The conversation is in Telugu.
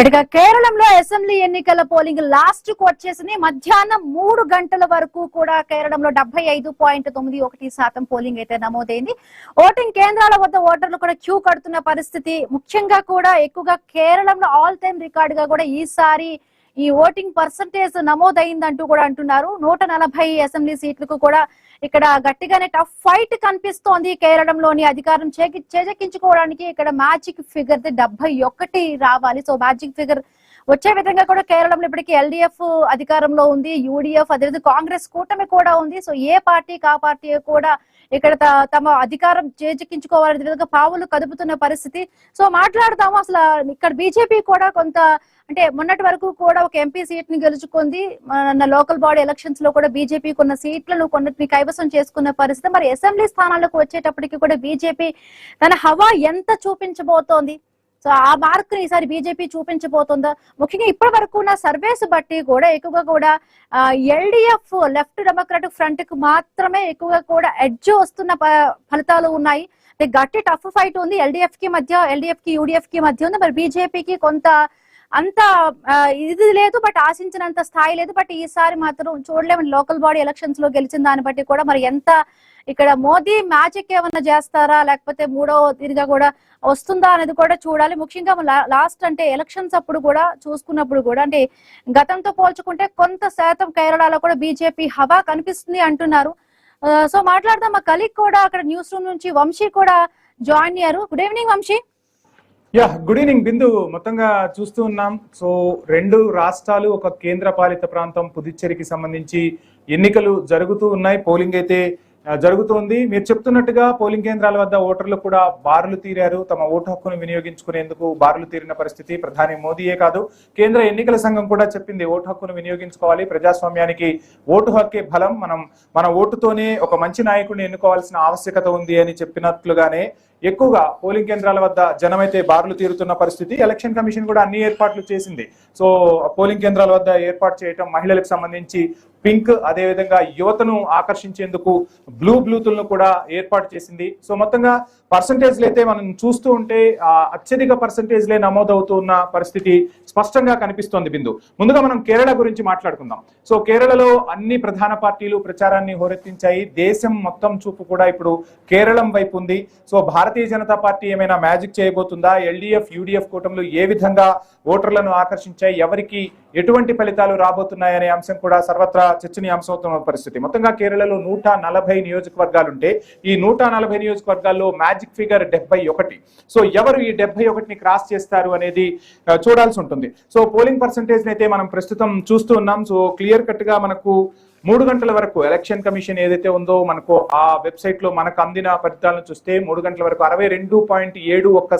ఇక కేరళంలో అసెంబ్లీ ఎన్నికల పోలింగ్ లాస్ట్ కు వచ్చేసింది. మధ్యాహ్నం 3 గంటల వరకు కూడా కేరళంలో 75.91% పోలింగ్ అయితే నమోదైంది. ఓటింగ్ కేంద్రాల వద్ద ఓటర్లు కూడా క్యూ కడుతున్న పరిస్థితి. ముఖ్యంగా కూడా ఎక్కువగా కేరళంలో ఆల్ టైమ్ రికార్డ్ గా కూడా ఈసారి ఈ ఓటింగ్ పర్సంటేజ్ నమోదైందంటూ కూడా అంటున్నారు. 140 అసెంబ్లీ సీట్లకు కూడా ఇక్కడ గట్టిగానే టఫ్ ఫైట్ కనిపిస్తోంది. కేరళంలోని అధికారం చేజెక్కించుకోవడానికి ఇక్కడ మ్యాజిక్ ఫిగర్ 71 రావాలి. సో మ్యాజిక్ ఫిగర్ వచ్చే విధంగా కూడా కేరళంలో ఇప్పటికీ ఎల్డీఎఫ్ అధికారంలో ఉంది, యూడీఎఫ్ అదేవిధంగా కాంగ్రెస్ కూటమి కూడా ఉంది. సో ఏ పార్టీ కా పార్టీ కూడా ఇక్కడ తమ అధికారం చేజెక్కించుకోవాలనే విధంగా పావులు కదుపుతున్న పరిస్థితి. సో మాట్లాడతాము అసలు ఇక్కడ బీజేపీ కూడా కొంత అంటే మొన్నటి వరకు కూడా ఒక ఎంపీ సీట్ ని గెలుచుకుంది. మన లోకల్ బాడీ ఎలక్షన్స్ లో కూడా బీజేపీ కొన్న సీట్లను కొన్నిటిని కైవసం చేసుకున్న పరిస్థితి. మరి అసెంబ్లీ స్థానాలకు వచ్చేటప్పటికి కూడా బీజేపీ తన హవా ఎంత చూపించబోతోంది? సో ఆ మార్క్ ని ఈసారి బీజేపీ చూపించబోతుందా? ముఖ్యంగా ఇప్పటి వరకు ఉన్న సర్వేస్ బట్టి కూడా ఎక్కువగా కూడా ఎల్డీఎఫ్ లెఫ్ట్ డెమోక్రాటిక్ ఫ్రంట్ కు మాత్రమే ఎక్కువగా కూడా ఎడ్జ్ వస్తున్న ఫలితాలు ఉన్నాయి. గట్టి టఫ్ ఫైట్ ఉంది ఎల్డీఎఫ్ కి యూడీఎఫ్ కి మధ్య ఉంది. మరి బీజేపీకి కొంత అంత ఇది లేదు, బట్ ఆశించినంత స్థాయి లేదు. బట్ ఈసారి మాత్రం చూడలేము లోకల్ బాడీ ఎలక్షన్స్ లో గెలిచిన దాన్ని బట్టి కూడా మరి ఎంత ఇక్కడ మోదీ మ్యాజిక్ ఏమన్నా చేస్తారా లేకపోతే మూడో తిరిగా కూడా వస్తుందా అనేది కూడా చూడాలి. ముఖ్యంగా లాస్ట్ అంటే ఎలక్షన్స్ అప్పుడు కూడా చూసుకున్నప్పుడు కూడా అంటే గతంతో పోల్చుకుంటే కొంత శాతం కేరళలో కూడా బీజేపీ హవా కనిపిస్తుంది అంటున్నారు. సో మాట్లాడదాం, మా కలీగ్ కూడా అక్కడ న్యూస్ రూమ్ నుంచి వంశీ కూడా జాయిన్ అయ్యారు. Good evening Vamsi. Good evening Bindu. మొత్తంగా చూస్తూ ఉన్నాం. సో 2 రాష్ట్రాలు, ఒక కేంద్ర పాలిత ప్రాంతం పుదుచ్చేరికి సంబంధించి ఎన్నికలు జరుగుతూ ఉన్నాయి. పోలింగ్ అయితే జరుగుతోంది. మీరు చెప్తున్నట్టుగా పోలింగ్ కేంద్రాల వద్ద ఓటర్లు కూడా బారులు తీరారు. తమ ఓటు హక్కును వినియోగించుకునేందుకు బారులు తీరిన పరిస్థితి. ప్రధాని మోదీయే కాదు, కేంద్ర ఎన్నికల సంఘం కూడా చెప్పింది ఓటు హక్కును వినియోగించుకోవాలి. ప్రజాస్వామ్యానికి ఓటు హక్కే బలం. మన ఓటుతోనే ఒక మంచి నాయకుడిని ఎన్నుకోవాల్సిన ఆవశ్యకత ఉంది అని చెప్పినట్లుగానే ఎక్కువగా పోలింగ్ కేంద్రాల వద్ద జనమైతే బారులు తీరుతున్న పరిస్థితి. ఎలక్షన్ కమిషన్ కూడా అన్ని ఏర్పాట్లు చేసింది. సో పోలింగ్ కేంద్రాల వద్ద ఏర్పాటు చేయటం, మహిళలకు సంబంధించి పింక్, అదేవిధంగా యువతను ఆకర్షించేందుకు బ్లూ బ్లూతులను కూడా ఏర్పాటు చేసింది. సో మొత్తంగా పర్సంటేజ్లు అయితే మనం చూస్తూ ఉంటే అత్యధిక పర్సంటేజ్లే నమోదవుతూ ఉన్న పరిస్థితి స్పష్టంగా కనిపిస్తోంది బిందు. ముందుగా మనం కేరళ గురించి మాట్లాడుకుందాం. సో కేరళలో అన్ని ప్రధాన పార్టీలు ప్రచారాన్ని హోరెత్తించాయి. దేశం మొత్తం చూపు కూడా ఇప్పుడు కేరళం వైపు ఉంది. సో భారతీయ జనతా పార్టీ ఏమైనా మ్యాజిక్ చేయబోతుందా? ఎల్డీఎఫ్ యూడీఎఫ్ కూటమిలు ఏ విధంగా ఓటర్లను ఆకర్షించాయి, ఎవరికి ఎటువంటి ఫలితాలు రాబోతున్నాయనే అంశం కూడా సర్వత్రా చర్చనీయాంశం అవుతున్న పరిస్థితి. మొత్తంగా కేరళలో 140 నియోజకవర్గాలుంటే ఈ 140 నియోజకవర్గాల్లో మ్యాజిక్ ఫిగర్ 71. సో ఎవరు ఈ 71ని క్రాస్ చేస్తారు అనేది చూడాల్సి ఉంటుంది. సో పోలింగ్ పర్సంటేజ్ అయితే మనం ప్రస్తుతం చూస్తూ ఉన్నాం. సో క్లియర్ కట్ గా మనకు 3 గంటల వరకు ఎలక్షన్ కమిషన్ ఏదైతే ఉందో మనకు ఆ వెబ్సైట్ లో మనకు అందిన ఫలితాలను చూస్తే 3 గంటల వరకు 62.71